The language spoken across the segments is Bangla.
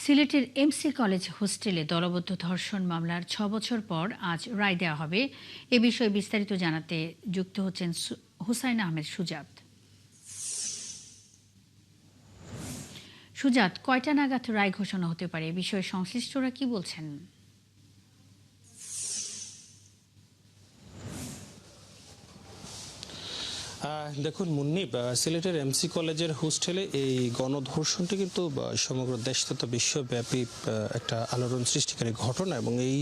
সিলেটের এমসি কলেজ হোস্টেলে দলবদ্ধ ধর্ষণ মামলার ৬ বছর পর আজ রায় দেওয়া হবে। এ বিষয়ে বিস্তারিত জানাতে যুক্ত হচ্ছেন হুসাইন আহমেদ সুজাত। সুজাত, কয়টা নাগাদ রায় ঘোষণা হতে পারে? এ বিষয়ে সংশ্লিষ্টরা কি বলছেন? দেখুন মুন্নি, সিলেটের এমসি কলেজের হোস্টেলে এই গণধর্ষণটি কিন্তু সমগ্র দেশ তথা বিশ্বব্যাপী একটা আলোড়ন সৃষ্টিকারী ঘটনা এবং এই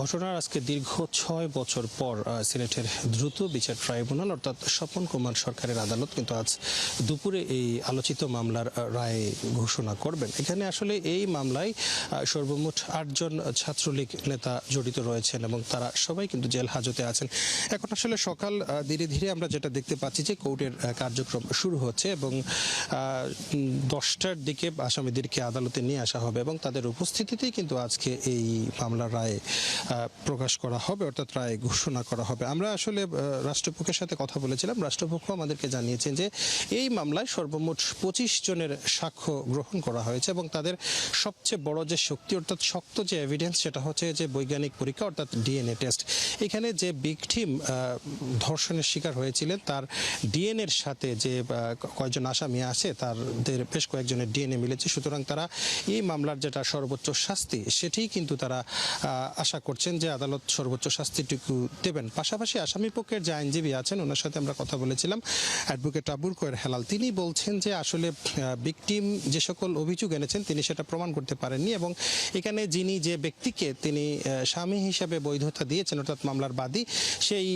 ঘটনার আজকে দীর্ঘ ৬ বছর পর সিলেটের দ্রুত বিচার ট্রাইব্যুনাল অর্থাৎ স্বপন কুমার সরকারের আদালত কিন্তু আজ দুপুরে এই আলোচিত মামলার রায় ঘোষণা করবেন। এখানে আসলে এই মামলায় সর্বমোট ৮ জন ছাত্রলীগ নেতা জড়িত রয়েছেন এবং তারা সবাই কিন্তু জেল হাজতে আছেন। এখন আসলে সকাল ধীরে ধীরে আমরা যেটা দেখতে পাচ্ছি যে কোর্টের কার্যক্রম শুরু হচ্ছে এবং 10টার দিকে আসামিদেরকে আদালতে নিয়ে আসা হবে এবং তাদের উপস্থিতিতেই কিন্তু আজকে এই মামলার রায় প্রকাশ করা হবে, অর্থাৎ রায় ঘোষণা করা হবে। আমরা আসলে রাষ্ট্রপক্ষের সাথে কথা বলেছিলাম। রাষ্ট্রপক্ষ আমাদেরকে জানিয়েছেন যে এই মামলায় সর্বমোট ২৫ জনের সাক্ষ্য গ্রহণ করা হয়েছে এবং তাদের সবচেয়ে বড় যে শক্তি অর্থাৎ শক্ত যে এভিডেন্স সেটা হচ্ছে যে বৈজ্ঞানিক পরীক্ষা অর্থাৎ ডিএনএ টেস্ট। এখানে যে ভিকটিম ধর্ষণের শিকার হয়েছিলেন তার ডিএনএর সাথে যে কয়েকজন আসামি আছে তাদের বেশ কয়েকজনের ডিএনএ মিলেছে। সুতরাং তারা এই মামলার যেটা সর্বোচ্চ শাস্তি সেটিই কিন্তু তারা আশা করছেন যে আদালত সর্বোচ্চ শাস্তিটুকু দেবেন। পাশাপাশি আসামি পক্ষের যে আইনজীবী আছেন ওনার সাথে আমরা কথা বলেছিলাম, অ্যাডভোকেট আবুল কোয়ের হেলাল। তিনি বলছেন যে আসলে ভিকটিম যে সকল অভিযোগ এনেছেন তিনি সেটা প্রমাণ করতে পারেননি এবং এখানে যিনি যে ব্যক্তিকে তিনি স্বামী হিসেবে বৈধতা দিয়েছেন অর্থাৎ মামলার বাদী, সেই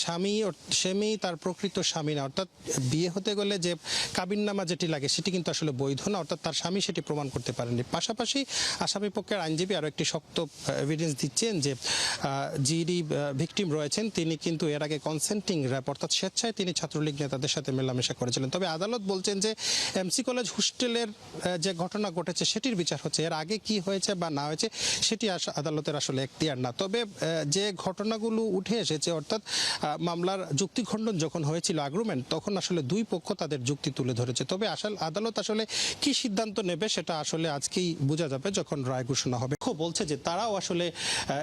স্বামী তার প্রকৃত স্বামী না, অর্থাৎ বিয়ে হতে গেলে যে কাবিননামা যেটি লাগে সেটি কিন্তু আসলে বৈধ না, অর্থাৎ তার স্বামী সেটি প্রমাণ করতে পারেননি। পাশাপাশি আসামি পক্ষের আইনজীবী আরও একটি শক্ত এভিডেন্স দিচ্ছেন যে যিনি ভিকটিম রয়েছেন তিনি কিন্তু এর আগে কনসেন্টিং র্যাপ অর্থাৎ স্বেচ্ছায় তিনি ছাত্রলীগ নেতাদের সাথে মেলামেশা করেছিলেন। তবে আদালত বলছেন যে এমসি কলেজ হোস্টেলের যে ঘটনা ঘটেছে সেটির বিচার হচ্ছে, এর আগে কি হয়েছে বা না হয়েছে সেটি আদালতের আসলে এখতিয়ার না। তবে যে ঘটনাগুলো উঠে এসেছে অর্থাৎ মামলার যুক্তি খণ্ডন যখন হয়েছিল আগ্রুমেন্ট, তখন আসলে দুই পক্ষ তাদের যুক্তি তুলে ধরেছে। তবে আদালত আসলে কি সিদ্ধান্ত নেবে সেটা আসলে আজকেই বোঝা যাবে যখন রায় ঘোষণা হবে। বলছে যে তারাও আসলে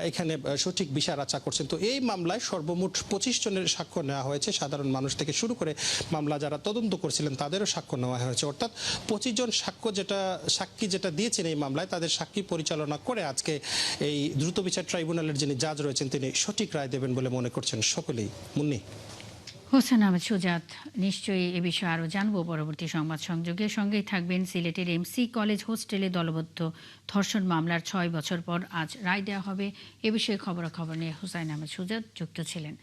এখানে সঠিক বিচার আশা করছেন। তো এই মামলায় সর্বমোট ২৫ জনের সাক্ষ্য নেওয়া হয়েছে। সাধারণ মানুষ থেকে শুরু করে মামলা যারা তদন্ত করছিলেন তাদেরও সাক্ষ্য নেওয়া হয়েছে। অর্থাৎ ২৫ জন সাক্ষী যেটা দিয়েছেন এই মামলায় তাদের সাক্ষী পরিচালনা করে আজকে এই দ্রুত বিচার ট্রাইব্যুনালের যিনি জাজ রয়েছেন তিনি সঠিক রায় দেবেন বলে মনে করছেন সকলেই। মুন্নি। হোসেন আহমেদ সুজাত, নিশ্চয়ই এ বিষয়ে আরও জানবো পরবর্তী সংবাদ সংযোগে। সঙ্গেই থাকবেন। সিলেটের এমসি কলেজ হোস্টেলে দলবদ্ধ ধর্ষণ মামলার ৬ বছর পর আজ রায় দেওয়া হবে। এ বিষয়ে খবরাখবর নিয়ে হুসাইন আহমেদ সুজাত যুক্ত ছিলেন।